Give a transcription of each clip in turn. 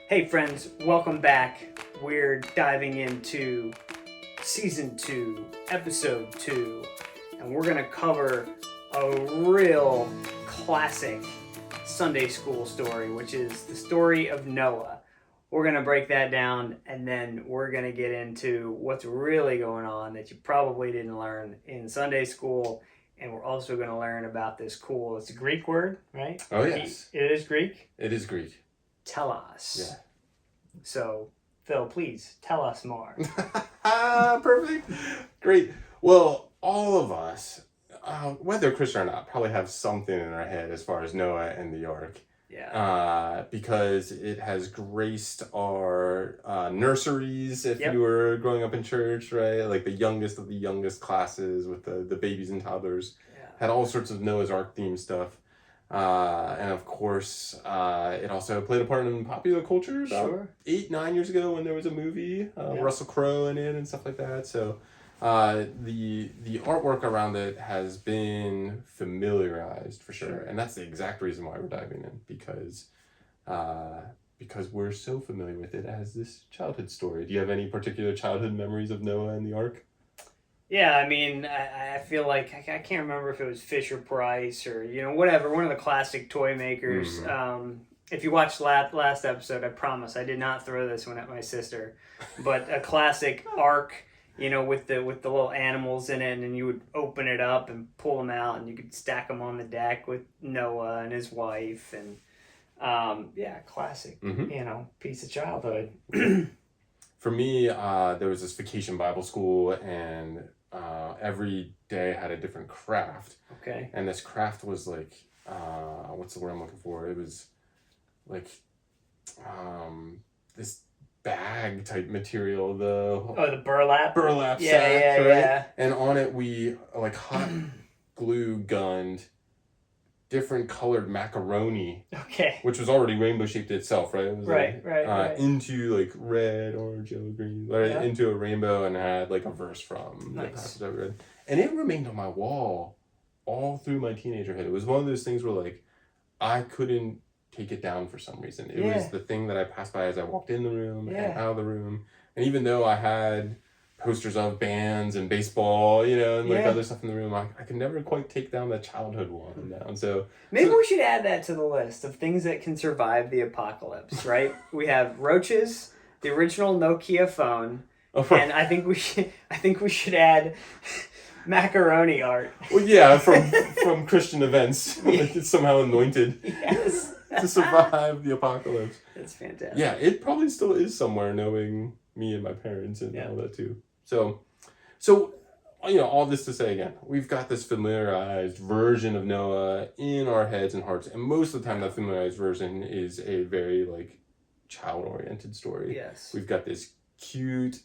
Hey friends, welcome back. We're diving into Season 2, Episode 2, and we're going to cover a real classic Sunday school story, which is the story of Noah. We're going to break that down, and then we're going to get into what's really going on that you probably didn't learn in Sunday school, and we're also going to learn about this cool, it's a Greek word, right? Oh, yes. It is Greek? It is Greek. Telos. Yeah. So, Phil, please tell us more. Perfect. Great. Well, all of us, whether Christian or not, probably have something in our head as far as Noah and the ark. Yeah. Because it has graced our nurseries if Yep. you were growing up in church, right? Like the youngest of the youngest classes with the babies and toddlers. Yeah. Had all sorts of Noah's Ark themed stuff. And of course, it also played a part in popular culture about 8-9 years ago when there was a movie, Russell Crowe in it and stuff like that. So the artwork around it has been familiarized for sure. And that's the exact reason why we're diving in, because we're so familiar with it as this childhood story. Do you have any particular childhood memories of Noah and the Ark? Yeah, I mean, I feel like, I can't remember if it was Fisher Price or, whatever, one of the classic toy makers. Mm-hmm. If you watched last episode, I promise I did not throw this one at my sister, but a classic ark, with the little animals in it, and you would open it up and pull them out, and you could stack them on the deck with Noah and his wife, and classic, piece of childhood. For me, there was this vacation Bible school, and every day had a different craft. Okay. And this craft was like, what's the word I'm looking for? It was like this bag type material. The burlap? Burlap Yeah, sack, yeah, right? yeah. And on it, we like hot glue gunned different colored macaroni. Okay. Which was already rainbow shaped itself, right? It was right. Into like red, orange, yellow, green, into a rainbow, and had like a verse from the passage I read. And it remained on my wall all through my teenagerhood. It was one of those things where like I couldn't take it down for some reason. It was the thing that I passed by as I walked in the room and out of the room. And even though I had posters of bands and baseball, and like other stuff in the room, I could never quite take down that childhood one down. So maybe we should add that to the list of things that can survive the apocalypse, right? We have roaches, the original Nokia phone, and I think we should add macaroni art. Well, yeah, from Christian events, like it's somehow anointed. Yes. To survive the apocalypse. That's fantastic. Yeah, it probably still is somewhere, knowing me and my parents and all that too. So, all this to say again, we've got this familiarized version of Noah in our heads and hearts, and most of the time that familiarized version is a very like child-oriented story. Yes. We've got this cute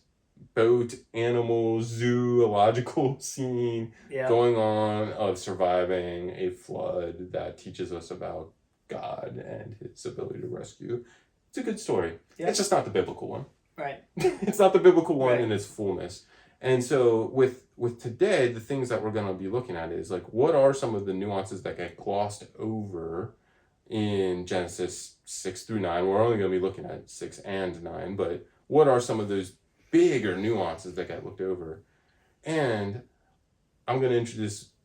boat, animal, zoological scene going on of surviving a flood that teaches us about God and his ability to rescue. It's a good story. Yep. It's just not the biblical one. Right. It's not the biblical one in its fullness. And so with today, the things that we're going to be looking at is like, what are some of the nuances that get glossed over in Genesis 6 through 9? We're only going to be looking at 6 and 9, but what are some of those bigger nuances that get looked over? And I'm going to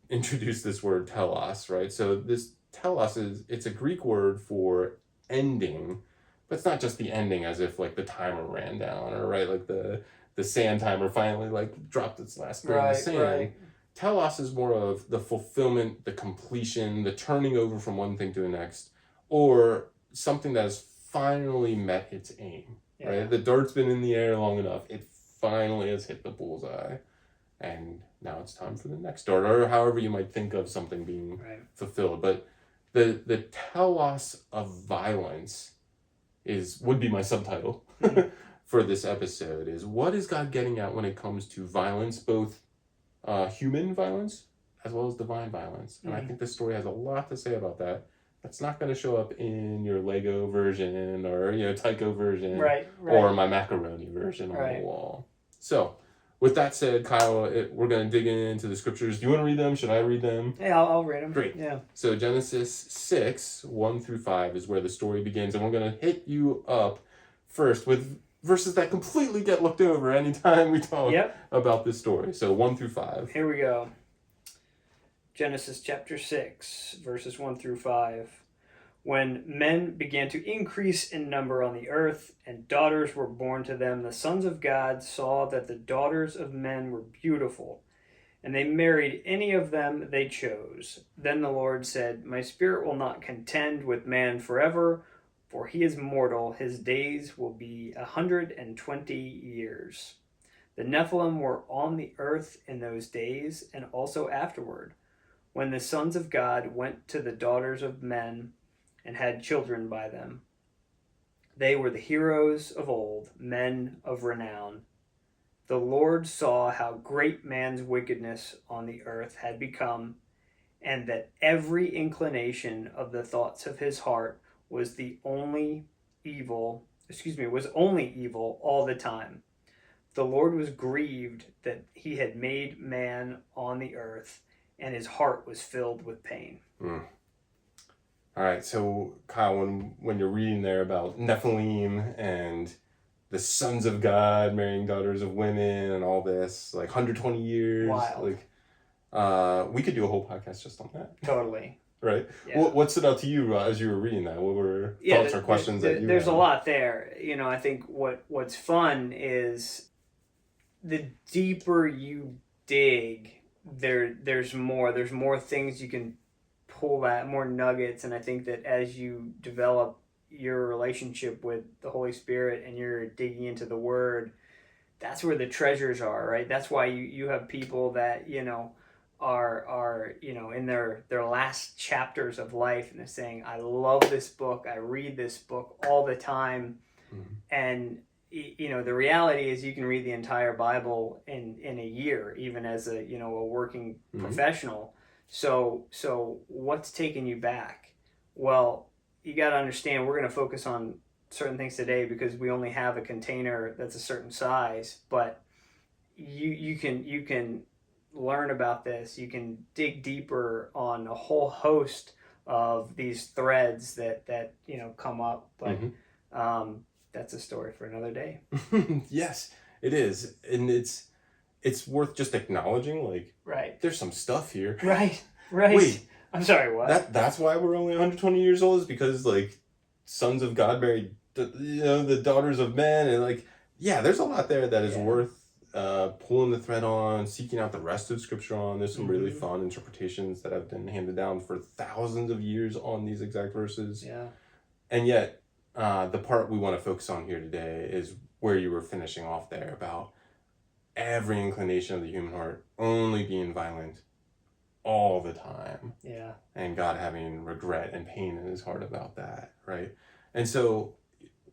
introduce this word telos, right? So this telos it's a Greek word for ending, but it's not just the ending as if like the timer ran down or like the sand timer finally like dropped its last grain of sand. Right. Telos is more of the fulfillment, the completion, the turning over from one thing to the next, or something that has finally met its aim. Yeah. Right? The dart's been in the air long enough. It finally has hit the bullseye. And now it's time for the next dart, or however you might think of something being fulfilled. But the telos of violence would be my subtitle for this episode, is what is God getting at when it comes to violence, both human violence as well as divine violence. And I think this story has a lot to say about that. That's not going to show up in your Lego version or Tycho version or my macaroni version on the wall. So with that said, Kyle, we're going to dig into the scriptures. Do you want to read them? Should I read them? Yeah, I'll read them. Great. Yeah. So Genesis 6, 1 through 5 is where the story begins. And we're going to hit you up first with verses that completely get looked over anytime we talk Yep. about this story. So 1-5. Here we go. Genesis chapter 6, verses 1 through 5. When men began to increase in number on the earth, and daughters were born to them, the sons of God saw that the daughters of men were beautiful, and they married any of them they chose. Then the Lord said, My spirit will not contend with man forever, for he is mortal. His days will be 120 years. The Nephilim were on the earth in those days, and also afterward, when the sons of God went to the daughters of men and had children by them. They were the heroes of old, men of renown. The Lord saw how great man's wickedness on the earth had become, and that every inclination of the thoughts of his heart was only evil all the time. The Lord was grieved that he had made man on the earth, and his heart was filled with pain. All right, so Kyle, when you're reading there about Nephilim and the sons of God marrying daughters of women and all this, like 120 years, Wild. Like, we could do a whole podcast just on that. Totally. Right. Yeah. What stood out to you as you were reading that? What were thoughts or questions that you There's had? a lot there. I think what's fun is the deeper you dig, there's more things you can pull at, more nuggets. And I think that as you develop your relationship with the Holy Spirit and you're digging into the Word, that's where the treasures are, right? That's why you have people that are in their last chapters of life, and they're saying, I love this book, I read this book all the time. And the reality is you can read the entire Bible in a year, even as a working professional. So what's taking you back? Well, you got to understand, we're going to focus on certain things today because we only have a container that's a certain size, but you can learn about this. You can dig deeper on a whole host of these threads that come up, but that's a story for another day. Yes, it is. And it's worth just acknowledging, like, Right. there's some stuff here. Right. Wait. I'm sorry, what? That's why we're only 120 years old, is because, like, sons of God married the daughters of men, and, like, yeah, there's a lot there that is worth pulling the thread on, seeking out the rest of Scripture on. There's some really fun interpretations that have been handed down for thousands of years on these exact verses. Yeah. And yet, the part we want to focus on here today is where you were finishing off there about every inclination of the human heart only being violent all the time. Yeah. And God having regret and pain in his heart about that, right? And so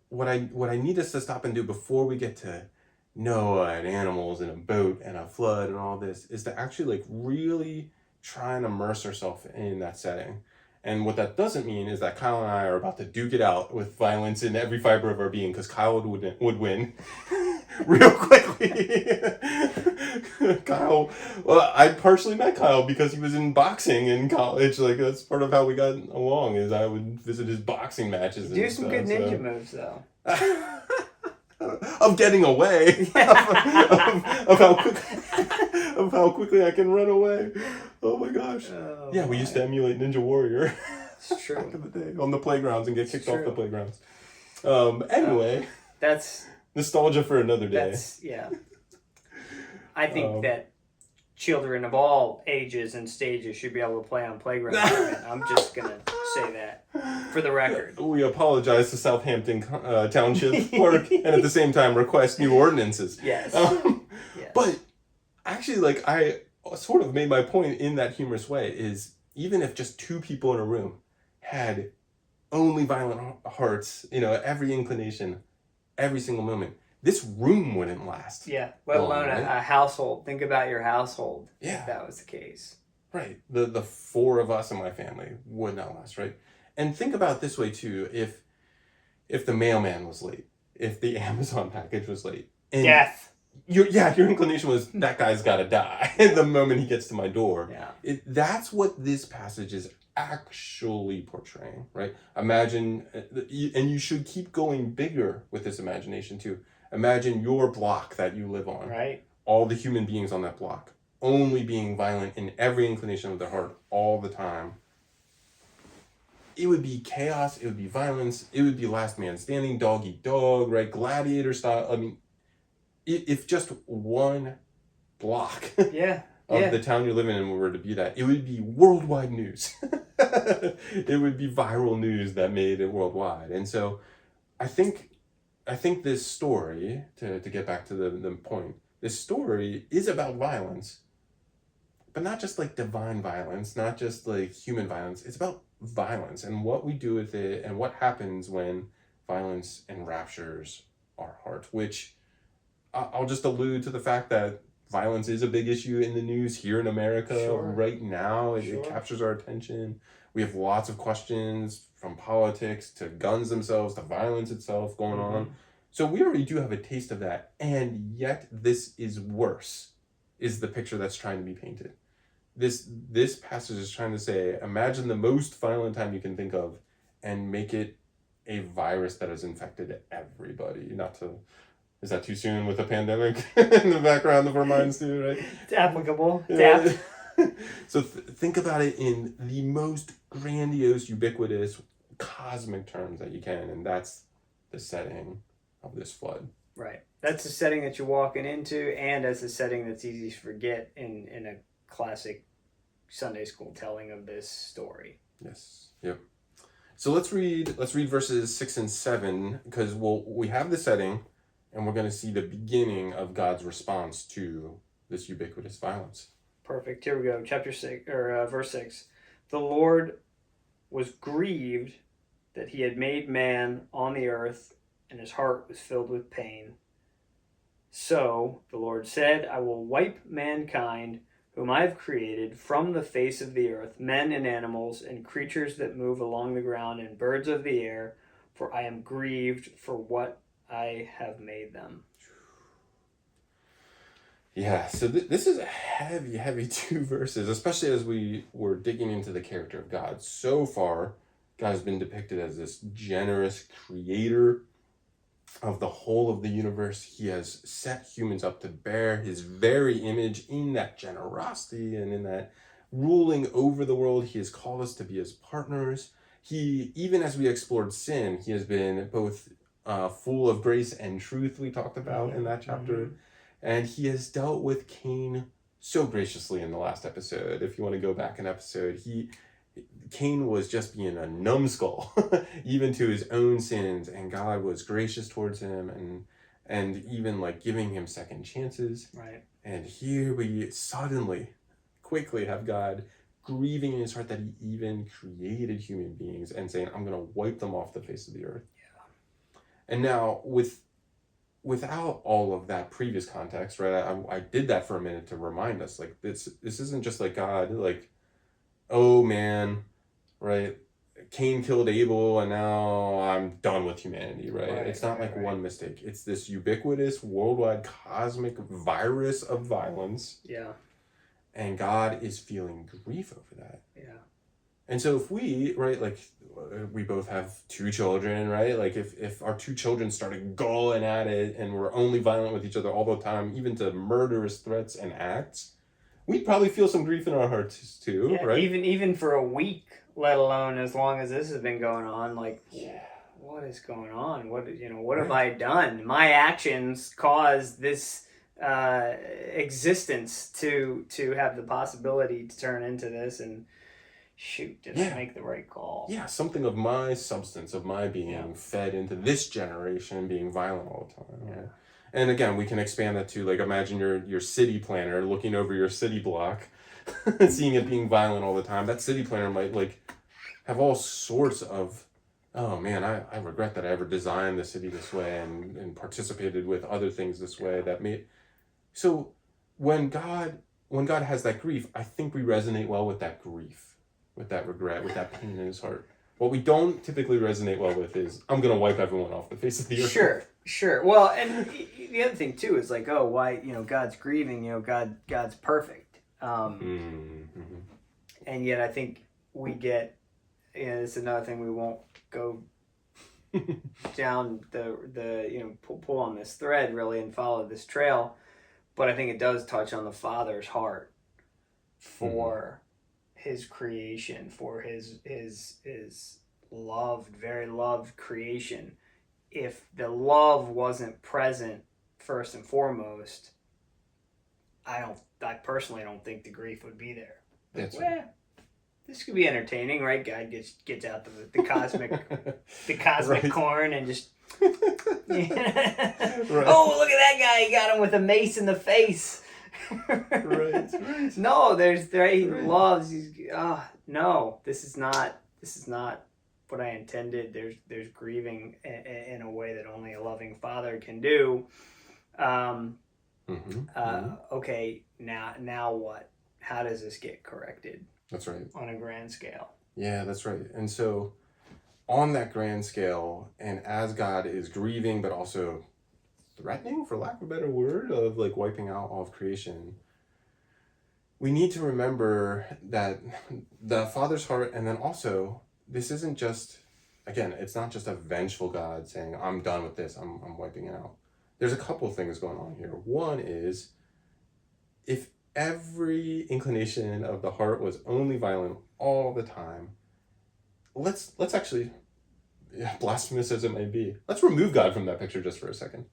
what I need us to stop and do before we get to Noah and animals and a boat and a flood and all this is to actually, like, really try and immerse ourselves in that setting. And what that doesn't mean is that Kyle and I are about to duke it out with violence in every fiber of our being, because Kyle would win real quickly. Kyle, well, I partially met Kyle because he was in boxing in college. Like, that's part of how we got along, is I would visit his boxing matches. Do some good ninja moves, though. Of getting away, of how quickly I can run away. Oh my gosh! We used to emulate Ninja Warrior. It's true. Back in the day on the playgrounds and get kicked off the playgrounds. Anyway, that's nostalgia for another day. I think that children of all ages and stages should be able to play on playgrounds. I'm just gonna say that for the record. We apologize to Southampton Township Clerk, and at the same time request new ordinances. Yes. Yes. But actually, like, I sort of made my point in that humorous way, is even if just two people in a room had only violent hearts, every inclination, every single moment, this room wouldn't last. Yeah, let alone a household. Think about your household. Yeah. If that was the case. Right. The four of us in my family would not last, right? And think about it this way too, if the mailman was late, if the Amazon package was late. And death. Your inclination was, that guy's got to die the moment he gets to my door. Yeah. That's what this passage is actually portraying, right? Imagine, and you should keep going bigger with this imagination too. Imagine your block that you live on. Right. All the human beings on that block only being violent in every inclination of their heart all the time. It would be chaos, it would be violence, it would be last man standing, dog eat dog, right? Gladiator style. I mean, if just one block Yeah. of the town you're living in were to be that, it would be worldwide news. It would be viral news that made it worldwide. And so I think this story, to get back to the point, this story is about violence, but not just like divine violence, not just like human violence. It's about violence and what we do with it and what happens when violence enraptures our heart, which I'll just allude to the fact that violence is a big issue in the news here in America right now. It captures our attention. We have lots of questions, from politics to guns themselves to violence itself going on. So we already do have a taste of that. And yet this is worse, is the picture that's trying to be painted. This passage is trying to say, imagine the most violent time you can think of and make it a virus that has infected everybody. Is that too soon with a pandemic in the background of our minds too, right? It's applicable. It's So think about it in the most grandiose, ubiquitous, cosmic terms that you can, and that's the setting of this flood. Right. That's the setting that you're walking into, and that's a setting that's easy to forget in a classic Sunday school telling of this story. Yes. Yep. So let's read verses 6 and 7, because we have the setting, and we're going to see the beginning of God's response to this ubiquitous violence. Perfect. Here we go. Chapter 6 or verse 6. The Lord was grieved that he had made man on the earth, and his heart was filled with pain. So the Lord said, I will wipe mankind, whom I have created, from the face of the earth, men and animals, and creatures that move along the ground, and birds of the air, for I am grieved for what I have made them. Yeah, so this is a heavy 2 verses, especially as we were digging into the character of God. So far, God has been depicted as this generous creator of the whole of the universe. He has set humans up to bear his very image in that generosity and in that ruling over the world. He has called us to be his partners. Even as we explored sin, he has been both full of grace and truth, we talked about in that chapter. And he has dealt with Cain so graciously in the last episode. If you want to go back an episode, Cain was just being a numbskull, even to his own sins, and God was gracious towards him and even like giving him second chances. Right. And here we suddenly, quickly have God grieving in his heart that he even created human beings and saying, I'm going to wipe them off the face of the earth. Yeah. And now without all of that previous context, right? I did that for a minute to remind us, like this isn't just like God, like, oh man, right? Cain killed Abel and now I'm done with humanity, right? It's not like one mistake. It's this ubiquitous, worldwide, cosmic virus of violence. Yeah. And God is feeling grief over that. Yeah. And so if we, right, like we both have 2 children, right? Like if our 2 children started going at it and we're only violent with each other all the time, even to murderous threats and acts, we'd probably feel some grief in our hearts too, right? Even for a week, let alone as long as this has been going on, like, what is going on? What have I done? My actions caused this existence to have the possibility to turn into this, and did I make the right call? Yeah, something of my substance, of my being fed into this generation being violent all the time. Yeah. Right? And again, we can expand that to, like, imagine your city planner looking over your city block, seeing it being violent all the time. That city planner might, like, have all sorts of, oh man, I regret that I ever designed the city this way and participated with other things this way that made. So when God has that grief, I think we resonate well with that grief, with that regret, with that pain in his heart. What we don't typically resonate well with is, I'm going to wipe everyone off the face of the earth. Sure. Well, and the other thing too is like, oh, why, God's grieving, God's perfect. And yet I think we get, it's another thing we won't go down the pull on this thread really and follow this trail, but I think it does touch on the Father's heart for his creation, for his loved, very loved creation. If the love wasn't present first and foremost, I personally don't think the grief would be there. That's right. This could be entertaining, right? God gets out the cosmic right. corn and just right. Oh, look at that guy! He got him with a mace in the face. right. No, he loves. No, this is not what I intended. There's grieving in a way that only a loving father can do. Okay, now what? How does this get corrected? That's right. On a grand scale. Yeah, that's right. And so on that grand scale, and as God is grieving, but also threatening, for lack of a better word, of like wiping out all of creation, we need to remember that the Father's heart, and then also, this isn't just, again, it's not just a vengeful God saying, I'm done with this, I'm wiping it out. There's a couple of things going on here. One is, if every inclination of the heart was only violent all the time, let's actually, blasphemous as it may be, let's remove God from that picture just for a second.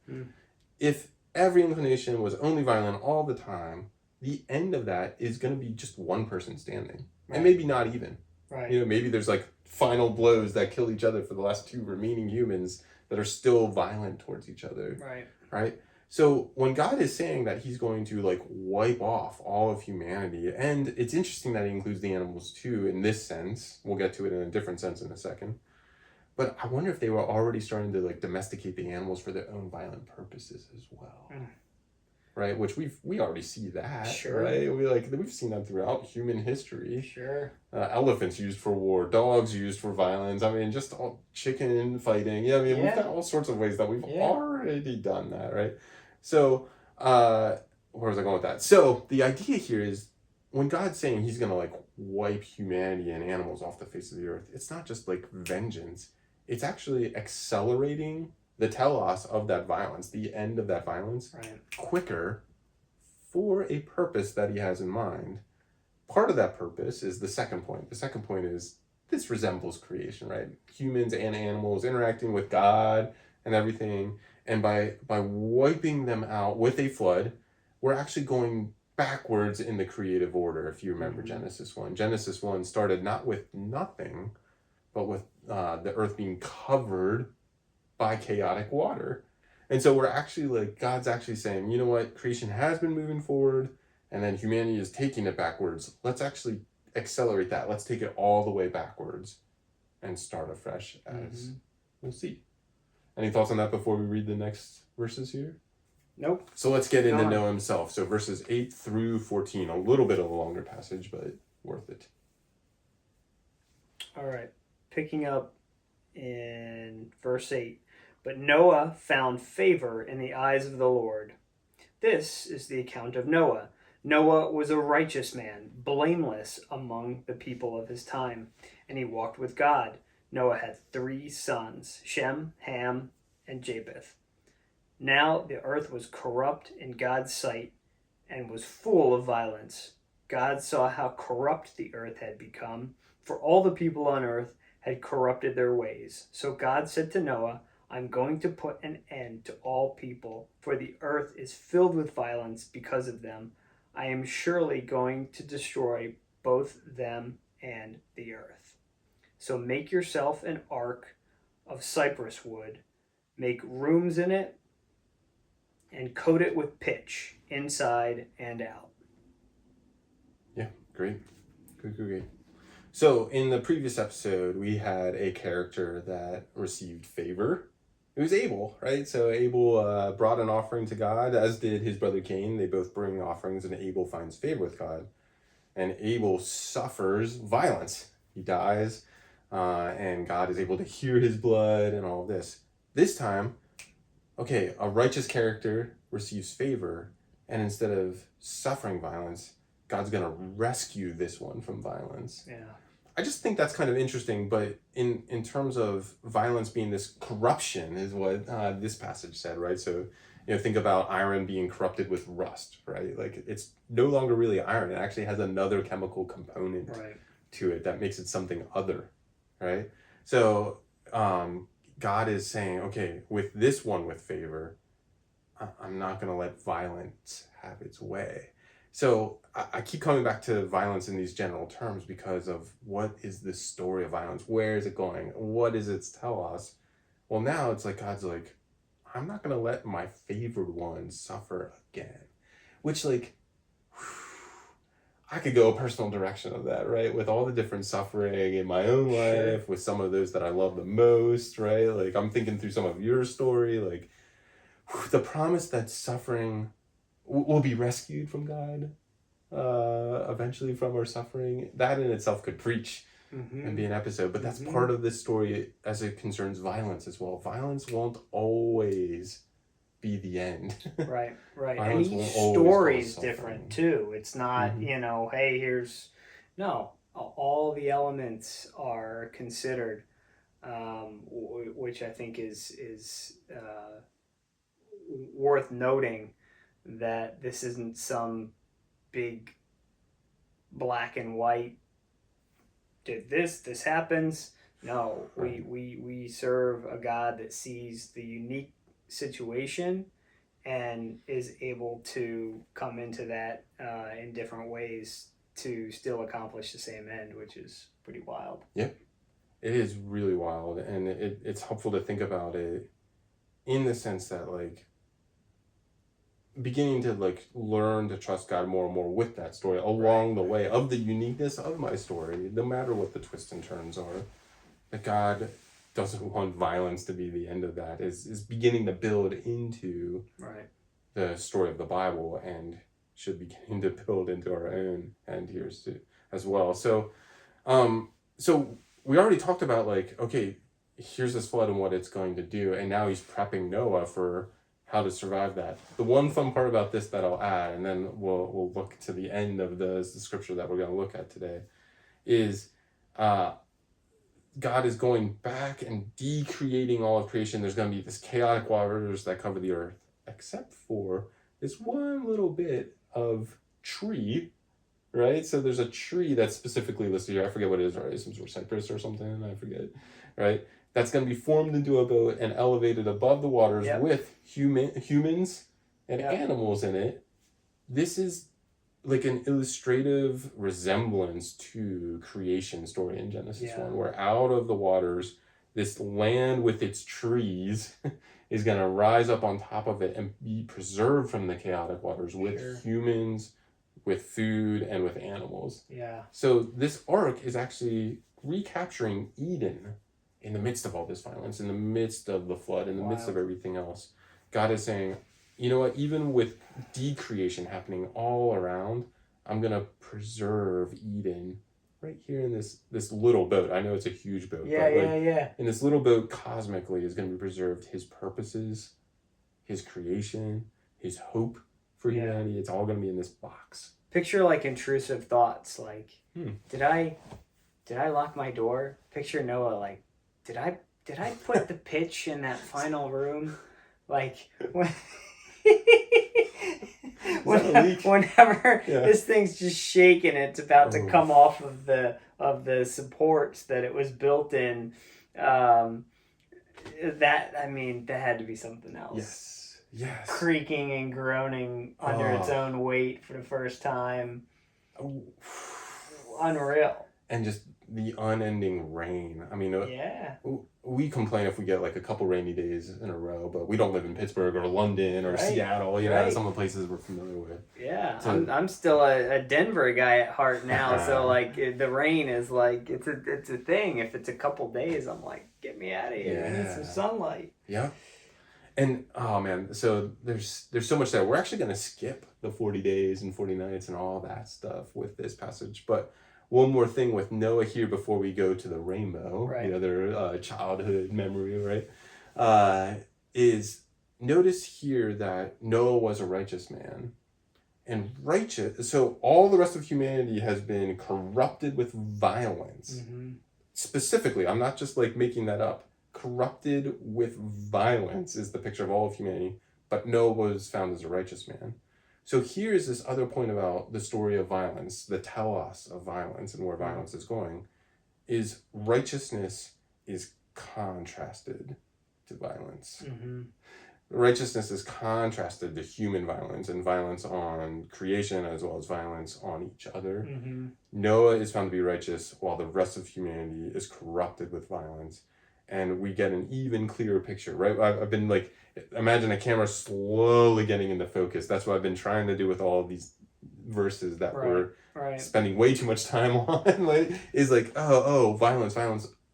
If every inclination was only violent all the time, the end of that is going to be just one person standing. Right. And maybe not even. Right. Maybe there's like final blows that kill each other for the last two remaining humans that are still violent towards each other. Right. So when God is saying that he's going to like wipe off all of humanity, and it's interesting that he includes the animals too in this sense. We'll get to it in a different sense in a second. But I wonder if they were already starting to like domesticate the animals for their own violent purposes as well. Right? Which we already see that. Sure. Right? We've seen that throughout human history. Sure. Elephants used for war, dogs used for violence. I mean, just all chicken fighting. Yeah, I mean, we've got all sorts of ways that we've already done that, right? So, where was I going with that? So, the idea here is when God's saying he's going to like wipe humanity and animals off the face of the earth, it's not just like vengeance. It's actually accelerating the telos of that violence, the end of that violence, quicker for a purpose that he has in mind. Part of that purpose is the second point. The second point is this resembles creation, right? Humans and animals interacting with God and everything. And by wiping them out with a flood, we're actually going backwards in the creative order, if you remember Genesis 1. Genesis 1 started not with nothing, but with the earth being covered by chaotic water. And so we're actually like, God's actually saying, you know what, creation has been moving forward, and then humanity is taking it backwards. Let's actually accelerate that. Let's take it all the way backwards and start afresh, as we'll see. Any thoughts on that before we read the next verses here? Nope. So let's get into Noah himself. So verses 8 through 14, a little bit of a longer passage, but worth it. All right. Picking up in verse 8. But Noah found favor in the eyes of the Lord. This is the account of Noah. Noah was a righteous man, blameless among the people of his time, and he walked with God. Noah had 3 sons, Shem, Ham, and Japheth. Now the earth was corrupt in God's sight and was full of violence. God saw how corrupt the earth had become, for all the people on earth had corrupted their ways. So God said to Noah, I'm going to put an end to all people, for the earth is filled with violence because of them. I am surely going to destroy both them and the earth. So make yourself an ark of cypress wood, make rooms in it, and coat it with pitch, inside and out. Yeah, great. Great. So in the previous episode, we had a character that received favor. It was Abel, right? So Abel brought an offering to God, as did his brother Cain. They both bring offerings, and Abel finds favor with God. And Abel suffers violence. He dies, and God is able to hear his blood and all of this. This time, okay, a righteous character receives favor, and instead of suffering violence, God's going to rescue this one from violence. Yeah. I just think that's kind of interesting, but in terms of violence being this corruption is what this passage said, right? So, think about iron being corrupted with rust, right? Like it's no longer really iron. It actually has another chemical component Right. to it that makes it something other, right? So, God is saying, okay, with this one with favor, I'm not going to let violence have its way. So I keep coming back to violence in these general terms because of what is the story of violence? Where is it going? What does it tell us? Well, now it's like God's like, I'm not going to let my favored ones suffer again. Which, like, I could go a personal direction of that, right? With all the different suffering in my own life, with some of those that I love the most, right? Like, I'm thinking through some of your story, like, the promise that suffering will be rescued from God, eventually from our suffering, that in itself could preach and be an episode. But that's part of this story as it concerns violence as well. Violence won't always be the end. Right. Violence And each won't always story cause is suffering. different too. It's not, hey, here's no. All the elements are considered, which I think is worth noting, that this isn't some big black and white, did this happens. No, we serve a God that sees the unique situation and is able to come into that in different ways to still accomplish the same end, which is pretty wild. Yep. It is really wild, and it's helpful to think about it in the sense that, like, beginning to, like, learn to trust God more and more with that story along the way of the uniqueness of my story, no matter what the twists and turns are. That God doesn't want violence to be the end of that, is beginning to build into the story of the Bible, and should begin to build into our own end here as well. So we already talked about, like, okay, here's this flood and what it's going to do, and now he's prepping Noah for how to survive that. The one fun part about this that I'll add, and then we'll look to the end of the scripture that we're going to look at today, is God is going back and decreating all of creation. There's going to be this chaotic waters that cover the earth, except for this one little bit of tree, right? So there's a tree that's specifically listed here. I forget what it is, right? Some sort of cypress or something, I forget, right? That's going to be formed into a boat and elevated above the waters with humans and animals in it. This is like an illustrative resemblance to creation story in Genesis 1, where out of the waters, this land with its trees is going to rise up on top of it and be preserved from the chaotic waters with humans, with food, and with animals. Yeah. So this ark is actually recapturing Eden in the midst of all this violence, in the midst of the flood, in the midst of everything else. God is saying, you know what, even with decreation happening all around, I'm going to preserve Eden right here in this little boat. I know it's a huge boat. In this little boat, cosmically, is going to be preserved his purposes, his creation, his hope for humanity. It's all going to be in this box. Picture, like, intrusive thoughts, like, did I lock my door? Picture Noah, like, did I put the pitch in that final room? Like, whenever this thing's just shaking, it's about to come off of the supports that it was built in. That had to be something else. Yes. Creaking and groaning under its own weight for the first time. Unreal. And just the unending rain. I mean, we complain if we get like a couple rainy days in a row, but we don't live in Pittsburgh or London or Seattle, some of the places we're familiar with. Yeah, so, I'm still a Denver guy at heart now, so like the rain is like, it's a thing. If it's a couple days, I'm like, get me out of here. I need some sunlight. Yeah. And oh man, so there's so much there. We're actually going to skip the 40 days and 40 nights and all that stuff with this passage, but one more thing with Noah here before we go to the rainbow, the other childhood memory, right? Is notice here that Noah was a righteous man, And righteous, so all the rest of humanity has been corrupted with violence. Mm-hmm. Specifically, I'm not just like making that up. Corrupted with violence is the picture of all of humanity, but Noah was found as a righteous man. So here's this other point about the story of violence, the telos of violence and where violence is going, is righteousness is contrasted to violence. Mm-hmm. Righteousness is contrasted to human violence and violence on creation as well as violence on each other. Mm-hmm. Noah is found to be righteous while the rest of humanity is corrupted with violence. And we get an even clearer picture, right? I've been like, imagine a camera slowly getting into focus. That's what I've been trying to do with all of these verses that we're spending way too much time on. Like, is like, violence.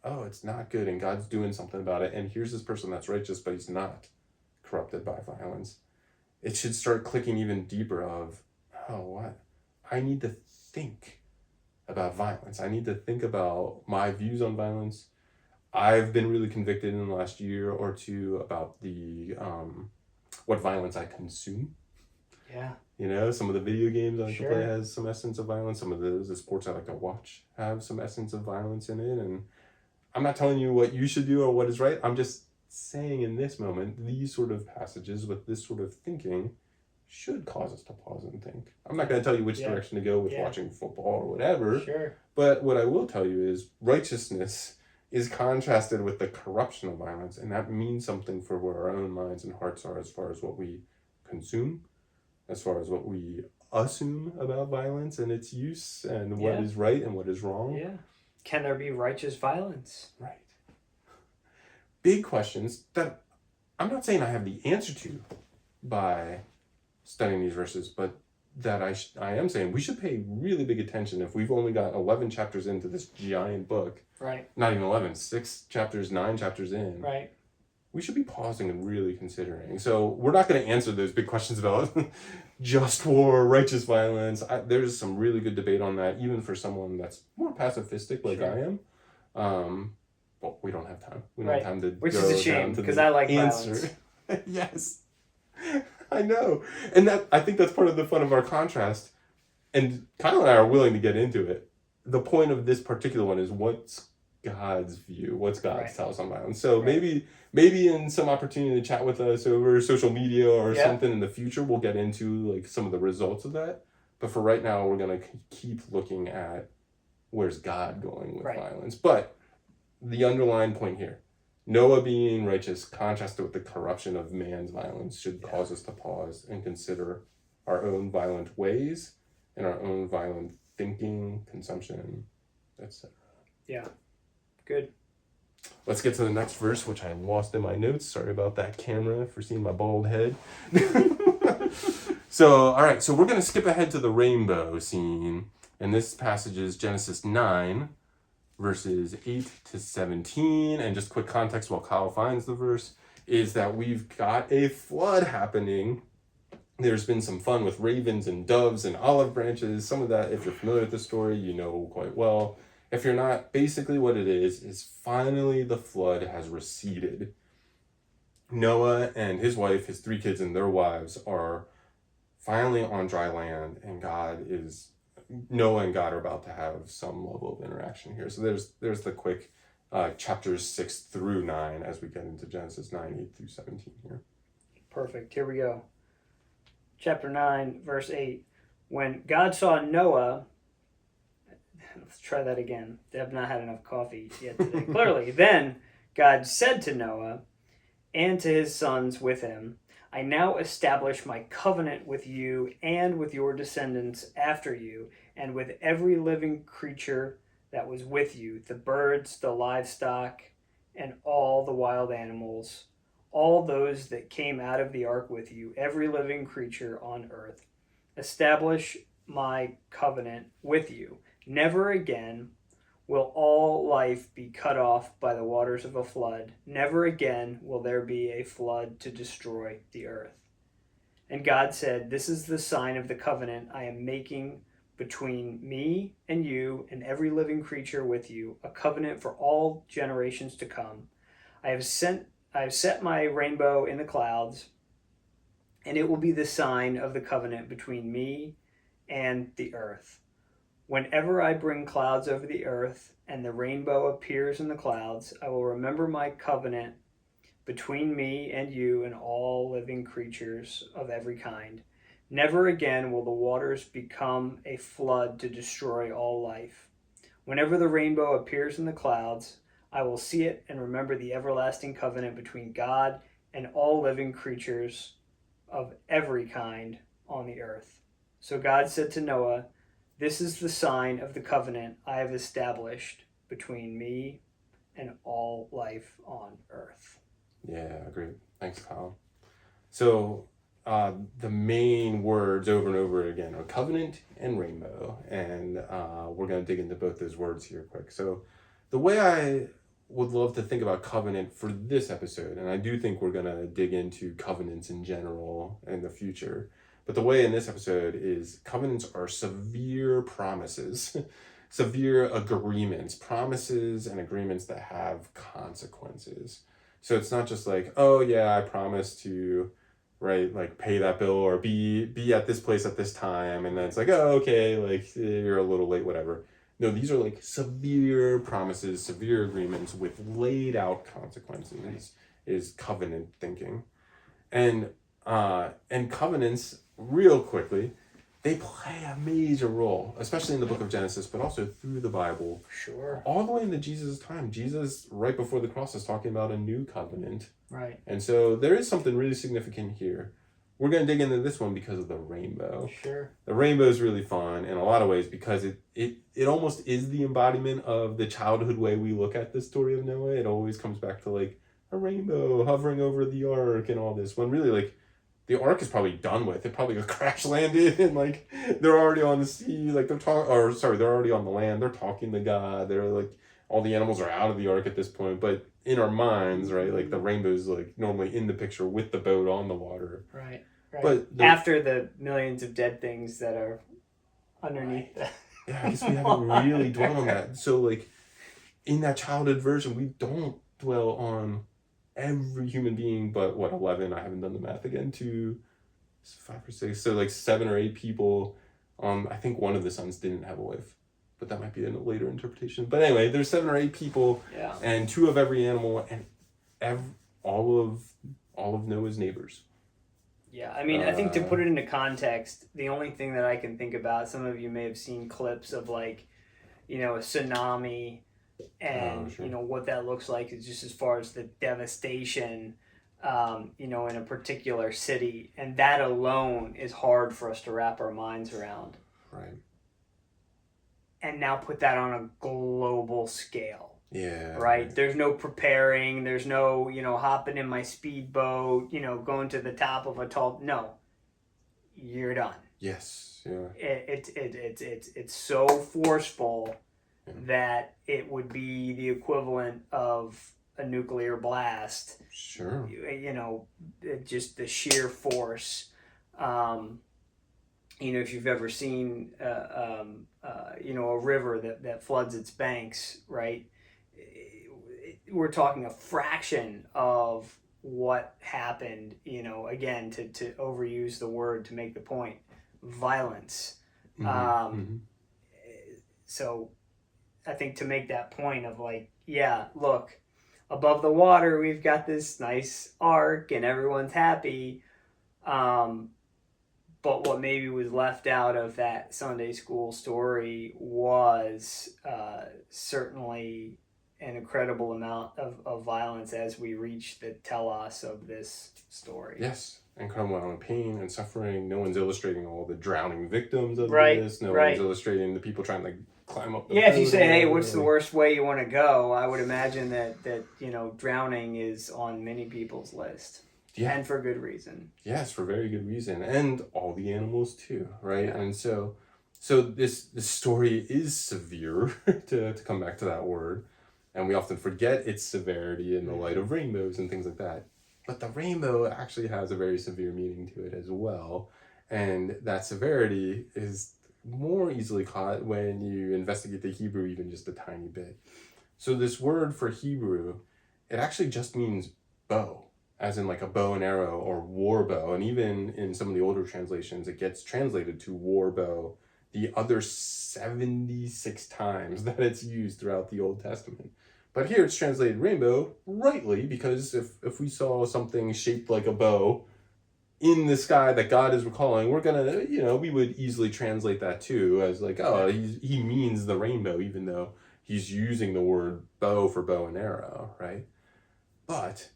Oh, it's not good. And God's doing something about it. And here's this person that's righteous, but he's not corrupted by violence. It should start clicking even deeper of, what? I need to think about violence. I need to think about my views on violence. I've been really convicted in the last year or two about the what violence I consume. Yeah. You know, some of the video games I like to play has some essence of violence. Some of the sports I like to watch have some essence of violence in it. And I'm not telling you what you should do or what is right. I'm just saying in this moment, these sort of passages with this sort of thinking should cause us to pause and think. I'm not going to tell you which direction to go with watching football or whatever. Sure. But what I will tell you is righteousness is contrasted with the corruption of violence, and that means something for where our own minds and hearts are as far as what we consume, as far as what we assume about violence and its use and what is right and what is wrong. Yeah. Can there be righteous violence? Right. Big questions that I'm not saying I have the answer to by studying these verses, but that I am saying we should pay really big attention if we've only got 11 chapters into this giant book. Right. Not even 11, 6 chapters, 9 chapters in. Right. We should be pausing and really considering. So we're not going to answer those big questions about just war, righteous violence. There's some really good debate on that, even for someone that's more pacifistic like I am. But we don't have time. We don't have time to Which go is a shame, because I like answer. violence. Yes. I know. And I think that's part of the fun of our contrast. And Kyle and I are willing to get into it. The point of this particular one is what's God's view? What's God's telos on violence? So maybe in some opportunity to chat with us over social media or something in the future, we'll get into like some of the results of that. But for right now, we're going to keep looking at where's God going with violence. But the underlying point here, Noah being righteous contrasted with the corruption of man's violence should cause us to pause and consider our own violent ways and our own violent thinking, consumption, etc. Yeah. Good. Let's get to the next verse, which I lost in my notes. Sorry about that, camera, for seeing my bald head. So we're going to skip ahead to the rainbow scene. And this passage is Genesis 9, verses 8 to 17. And just quick context while Kyle finds the verse is that we've got a flood happening. There's been some fun with ravens and doves and olive branches. Some of that, if you're familiar with the story, you know quite well. If you're not, basically what it is finally the flood has receded. Noah and his wife, his 3 kids, and their wives are finally on dry land, and Noah and God are about to have some level of interaction here. So there's the quick chapters 6 through 9 as we get into Genesis 9, 8 through 17 here. Perfect. Here we go. Chapter 9, verse 8. When God saw Noah... Let's try that again. I've not had enough coffee yet today. Clearly. Then God said to Noah and to his sons with him, I now establish my covenant with you and with your descendants after you, and with every living creature that was with you, the birds, the livestock, and all the wild animals, all those that came out of the ark with you, every living creature on earth. Establish my covenant with you. Never again will all life be cut off by the waters of a flood. Never again will there be a flood to destroy the earth. And God said, this is the sign of the covenant I am making between me and you and every living creature with you, a covenant for all generations to come. I have set my rainbow in the clouds and it will be the sign of the covenant between me and the earth. Whenever I bring clouds over the earth and the rainbow appears in the clouds, I will remember my covenant between me and you and all living creatures of every kind. Never again will the waters become a flood to destroy all life. Whenever the rainbow appears in the clouds, I will see it and remember the everlasting covenant between God and all living creatures of every kind on the earth. So God said to Noah, "This is the sign of the covenant I have established between me and all life on earth." Yeah, great. Thanks, Kyle. So the main words over and over again are covenant and rainbow, and we're going to dig into both those words here quick. So the way I would love to think about covenant for this episode, and I do think we're going to dig into covenants in general in the future, but the way in this episode is covenants are severe promises, severe agreements, promises and agreements that have consequences. So it's not just like, oh yeah, I promise to, right, like pay that bill or be at this place at this time, and then it's like, oh okay, like you're a little late, whatever. No, these are like severe promises, severe agreements with laid out consequences. Right. Is covenant thinking, and covenants, real quickly, they play a major role, especially in the book of Genesis, but also through the Bible. Sure. All the way into Jesus' time. Jesus, right before the cross, is talking about a new covenant. Right. And so there is something really significant here. We're going to dig into this one because of the rainbow. Sure. The rainbow is really fun in a lot of ways because it almost is the embodiment of the childhood way we look at the story of Noah. It always comes back to like a rainbow hovering over the ark and all this, when really like the ark is probably done with. It probably crash landed and like they're already on the sea, like they're already on the land. They're talking to God. They're like, all the animals are out of the ark at this point, but in our minds, right, like the rainbow's like normally in the picture with the boat on the water. Right. Right. But after the millions of dead things that are underneath the yeah, I guess we haven't really dwelled on that. So like in that childhood version, we don't dwell on every human being but 11, I haven't done the math again, 2, 5 or 6, so like 7 or 8 people. I think one of the sons didn't have a wife, but that might be in a later interpretation. But anyway, there's 7 or 8 people, yeah, and 2 of every animal, and all of Noah's neighbors. Yeah, I mean, I think to put it into context, the only thing that I can think about, some of you may have seen clips of like, a tsunami and, Sure. What that looks like is just as far as the devastation, in a particular city. And that alone is hard for us to wrap our minds around. Right. And now put that on a global scale. Yeah. Right? There's no preparing. There's no, hopping in my speedboat, going to the top of a tall... No. You're done. Yes. Yeah. It's so forceful that it would be the equivalent of a nuclear blast. Sure. Just the sheer force. If you've ever seen, a river that floods its banks, right? We're talking a fraction of what happened, again, to overuse the word to make the point, violence. So I think to make that point of like, yeah, look, above the water, we've got this nice ark and everyone's happy. But what maybe was left out of that Sunday school story was certainly an incredible amount of violence as we reach the telos of this story. Yes, incredible amount of pain and suffering. No one's illustrating all the drowning victims of Right, this. No right. one's illustrating the people trying to climb up the Yeah, if you boat say, or hey, whatever, what's the worst way you want to go? I would imagine that drowning is on many people's list. Yeah. And for good reason. Yes, for very good reason. And all the animals too, right? Yeah. And so this story is severe, to come back to that word. And we often forget its severity in the light of rainbows and things like that. But the rainbow actually has a very severe meaning to it as well. And that severity is more easily caught when you investigate the Hebrew even just a tiny bit. So this word for Hebrew, it actually just means bow. as in like a bow and arrow or war bow. And even in some of the older translations, it gets translated to war bow the other 76 times that it's used throughout the Old Testament. But here it's translated rainbow rightly, because if we saw something shaped like a bow in the sky that God is recalling, we're gonna, we would easily translate that too as like, oh, he means the rainbow, even though he's using the word bow for bow and arrow, right? But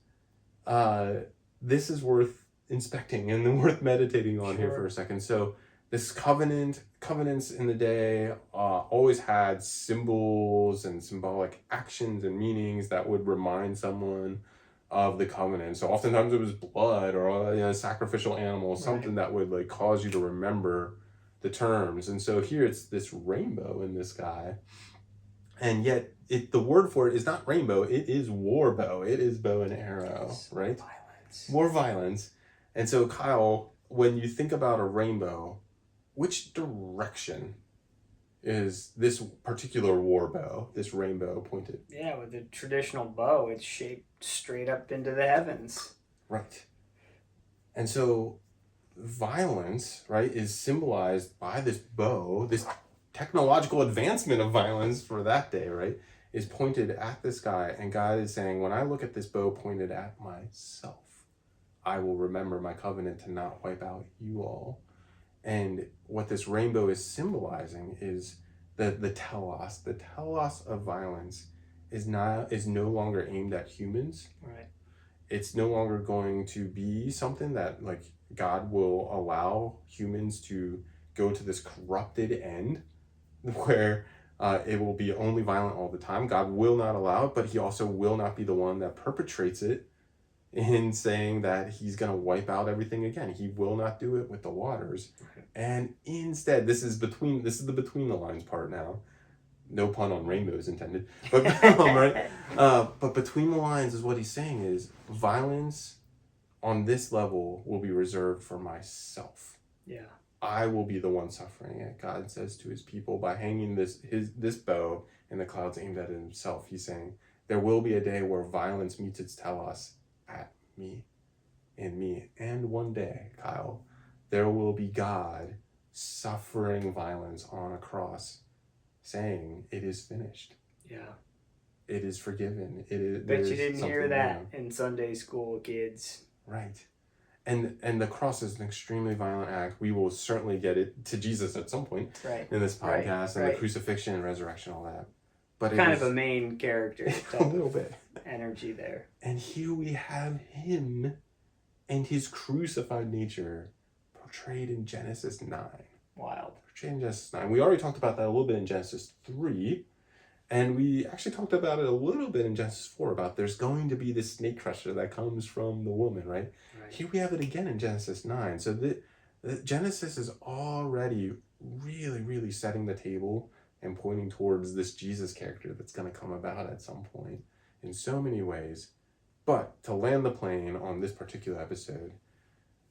this is worth inspecting and worth meditating on here for a second. So this covenants in the day always had symbols and symbolic actions and meanings that would remind someone of the covenant. So oftentimes it was blood or a sacrificial animal, something that would like cause you to remember the terms. And so here it's this rainbow in the sky, and yet the word for it is not rainbow, it is war bow. It is bow and arrow, right? More violence. And so Kyle, when you think about a rainbow, which direction is this particular war bow, this rainbow pointed? Yeah, with the traditional bow, it's shaped straight up into the heavens. Right. And so violence, right, is symbolized by this bow. This technological advancement of violence for that day, right, is pointed at the sky. And God is saying, when I look at this bow pointed at myself, I will remember my covenant to not wipe out you all. And what this rainbow is symbolizing is the telos. The telos of violence is no longer aimed at humans. Right. It's no longer going to be something that like God will allow humans to go to this corrupted end where it will be only violent all the time. God will not allow it, but he also will not be the one that perpetrates it in saying that he's going to wipe out everything again. He will not do it with the waters. Right. And instead, this is the between the lines part now. No pun on rainbows intended. But right? But between the lines is what he's saying is violence on this level will be reserved for myself. Yeah. I will be the one suffering it. God says to his people by hanging this bow in the clouds aimed at himself. He's saying there will be a day where violence meets its telos at me, in me. And one day, Kyle, there will be God suffering violence on a cross, saying, it is finished. Yeah. It is forgiven. It is. Bet you didn't hear that in Sunday school, kids. Right. And the cross is an extremely violent act. We will certainly get it to Jesus at some point in this podcast, and the crucifixion and resurrection, all that. But kind of a main character. A little bit. Energy there. And here we have him and his crucified nature portrayed in Genesis 9. Wild. Portrayed in Genesis 9. We already talked about that a little bit in Genesis 3. And we actually talked about it a little bit in Genesis 4 about there's going to be this snake crusher that comes from the woman, right? Here we have it again in Genesis 9. So the Genesis is already really, really setting the table and pointing towards this Jesus character that's going to come about at some point in so many ways. But to land the plane on this particular episode,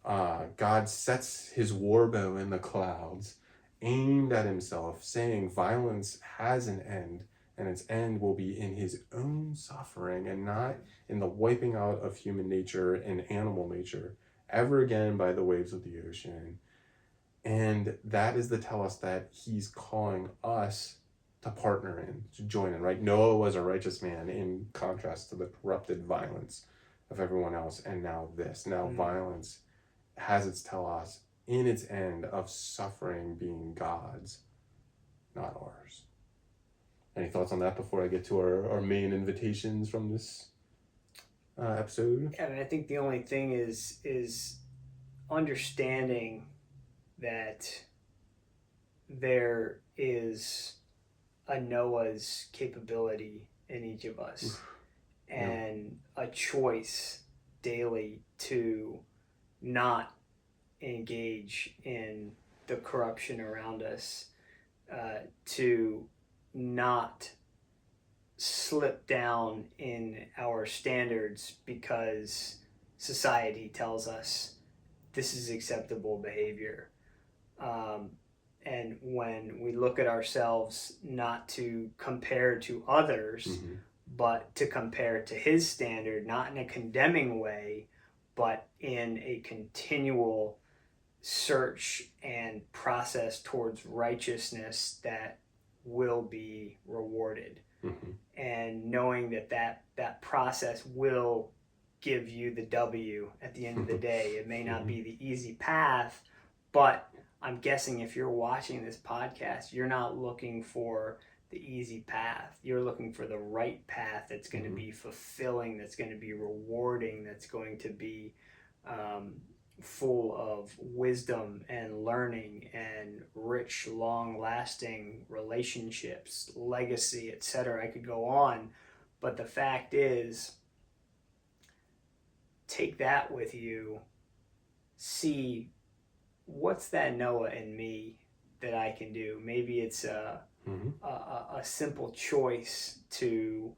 God sets his war bow in the clouds, aimed at himself, saying violence has an end, and its end will be in his own suffering and not in the wiping out of human nature and animal nature ever again by the waves of the ocean. And that is the telos that he's calling us to partner in, to join in, right? Noah was a righteous man in contrast to the corrupted violence of everyone else. And now this, violence has its telos in its end of suffering being God's, not ours. Any thoughts on that before I get to our main invitations from this episode? Yeah, I mean, I think the only thing is understanding that there is a Noah's capability in each of us and a choice daily to not engage in the corruption around us, to not slip down in our standards because society tells us this is acceptable behavior. And when we look at ourselves, not to compare to others, but to compare to his standard, not in a condemning way, but in a continual search and process towards righteousness that will be rewarded. Mm-hmm. And knowing that process will give you the W at the end of the day. It may not be the easy path, but I'm guessing if you're watching this podcast, you're not looking for the easy path. You're looking for the right path that's going to be fulfilling, that's going to be rewarding, that's going to be full of wisdom and learning and rich, long-lasting relationships, legacy, etc. I could go on, but the fact is, take that with you, see what's that Noah in me that I can do. Maybe it's a simple choice to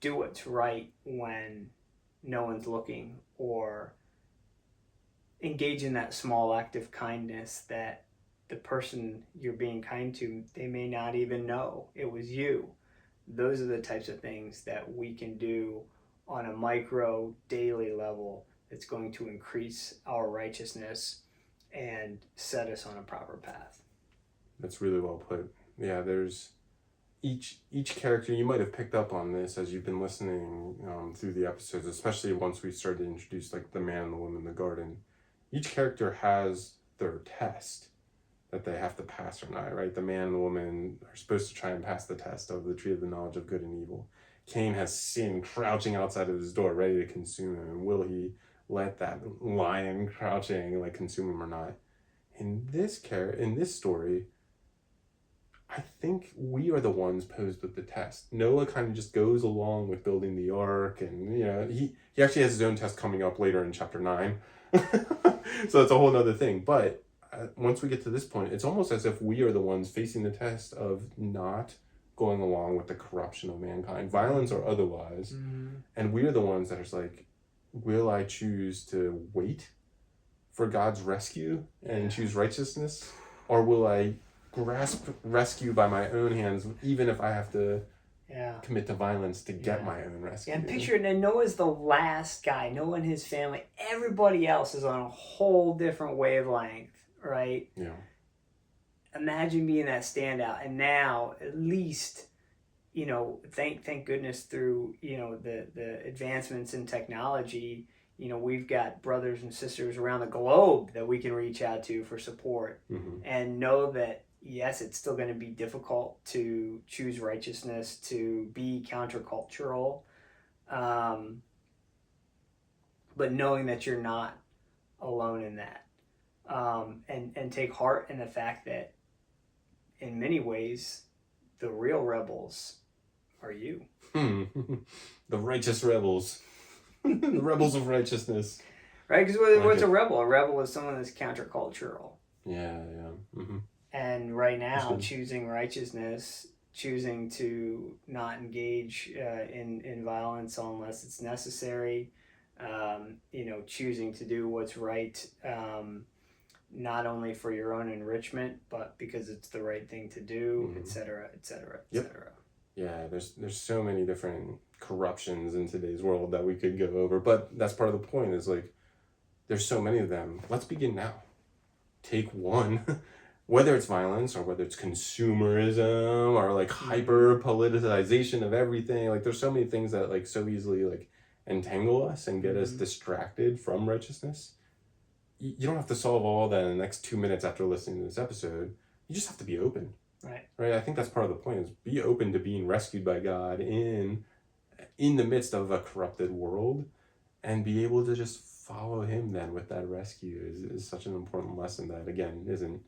do what's right when no one's looking, or engage in that small act of kindness that the person you're being kind to, they may not even know it was you. Those are the types of things that we can do on a micro daily level that's going to increase our righteousness and set us on a proper path. That's really well put. Yeah, there's each character. You might have picked up on this as you've been listening through the episodes, especially once we started to introduce like the man and the woman in the garden. Each character has their test that they have to pass or not, right? The man and the woman are supposed to try and pass the test of the tree of the knowledge of good and evil. Cain has sin crouching outside of his door, ready to consume him. And will he let that lion crouching like consume him or not? In this story, I think we are the ones posed with the test. Noah kind of just goes along with building the ark, and he actually has his own test coming up later in chapter 9. So it's a whole nother thing. But once we get to this point, it's almost as if we are the ones facing the test of not going along with the corruption of mankind, violence or otherwise. And we're the ones that are like, will I choose to wait for God's rescue and choose righteousness? Or will I grasp rescue by my own hands, even if I have to commit to violence to get my own rescue? And picture it, and Noah's the last guy. Noah and his family, everybody else is on a whole different wavelength, right? Yeah. Imagine being that standout. And now, at least, thank goodness through, the advancements in technology, we've got brothers and sisters around the globe that we can reach out to for support, and know that, yes, it's still going to be difficult to choose righteousness, to be countercultural, but knowing that you're not alone in that, and take heart in the fact that in many ways the real rebels are you. The righteous rebels. The rebels of righteousness. Right? Because what's a rebel? A rebel is someone that's countercultural. Yeah. And right now, choosing righteousness, choosing to not engage in violence unless it's necessary, choosing to do what's right, not only for your own enrichment, but because it's the right thing to do, et cetera, et cetera, et cetera. Yeah, there's so many different corruptions in today's world that we could go over, but that's part of the point, is like, there's so many of them. Let's begin now. Take one. Whether it's violence or whether it's consumerism or like hyper politicization of everything, like there's so many things that like so easily like entangle us and get us distracted from righteousness. You don't have to solve all that in the next 2 minutes after listening to this episode. You just have to be open. Right. I think that's part of the point, is be open to being rescued by God in the midst of a corrupted world, and be able to just follow him then with that rescue is such an important lesson that, again, isn't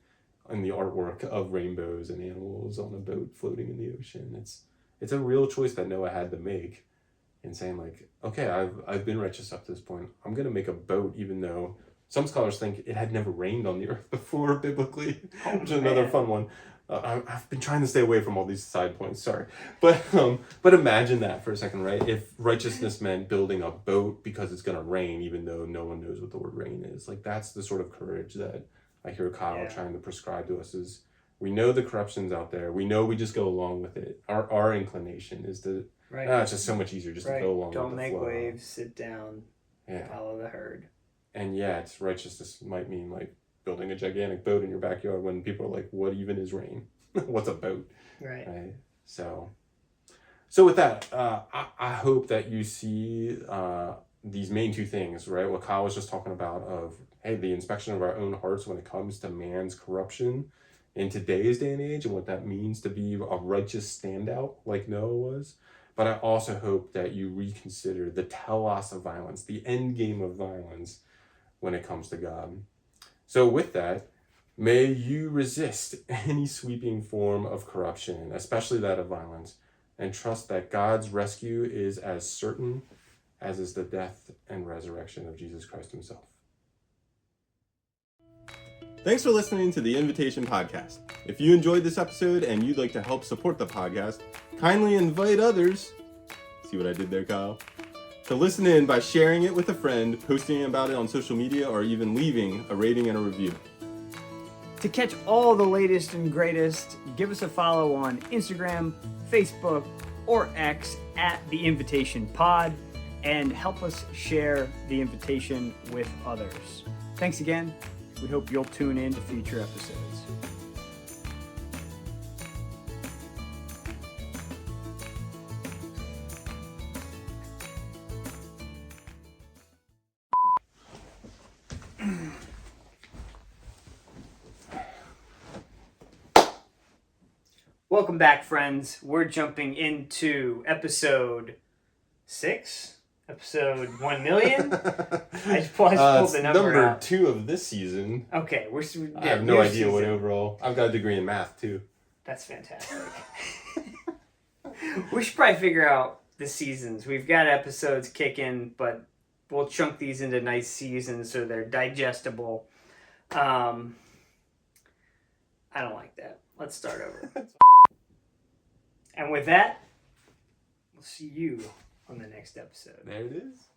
in the artwork of rainbows and animals on a boat floating in the ocean. It's a real choice that Noah had to make in saying like, okay, I've been righteous up to this point. I'm going to make a boat, even though some scholars think it had never rained on the earth before biblically, which is another fun one. I've been trying to stay away from all these side points, sorry. But imagine that for a second, right? If righteousness meant building a boat because it's going to rain, even though no one knows what the word rain is. Like, that's the sort of courage that I hear Kyle trying to prescribe to us, is we know the corruption's out there. We know we just go along with it. Our inclination is to, it's just so much easier just to go along with the flow. Don't make waves, sit down. Yeah. Follow the herd. And yeah, its righteousness might mean like building a gigantic boat in your backyard when people are like, what even is rain? What's a boat? Right. So with that, I hope that you see these main two things, right? What Kyle was just talking about of, hey, the inspection of our own hearts when it comes to man's corruption in today's day and age and what that means to be a righteous standout like Noah was. But I also hope that you reconsider the telos of violence, the end game of violence when it comes to God. So with that, may you resist any sweeping form of corruption, especially that of violence, and trust that God's rescue is as certain as is the death and resurrection of Jesus Christ himself. Thanks for listening to the Invitation Podcast. If you enjoyed this episode and you'd like to help support the podcast, kindly invite others, see what I did there, Kyle, to listen in by sharing it with a friend, posting about it on social media, or even leaving a rating and a review. To catch all the latest and greatest, give us a follow on Instagram, Facebook, or X at The Invitation Pod, and help us share the invitation with others. Thanks again. We hope you'll tune in to future episodes. Welcome back, friends. We're jumping into episode 6? Episode 1 million? I just pulled the number out. 2 of this season. Okay, I have no idea what overall. I've got a degree in math, too. That's fantastic. We should probably figure out the seasons. We've got episodes kicking, but we'll chunk these into nice seasons so they're digestible. I don't like that. Let's start over. And with that, we'll see you on the next episode. There it is.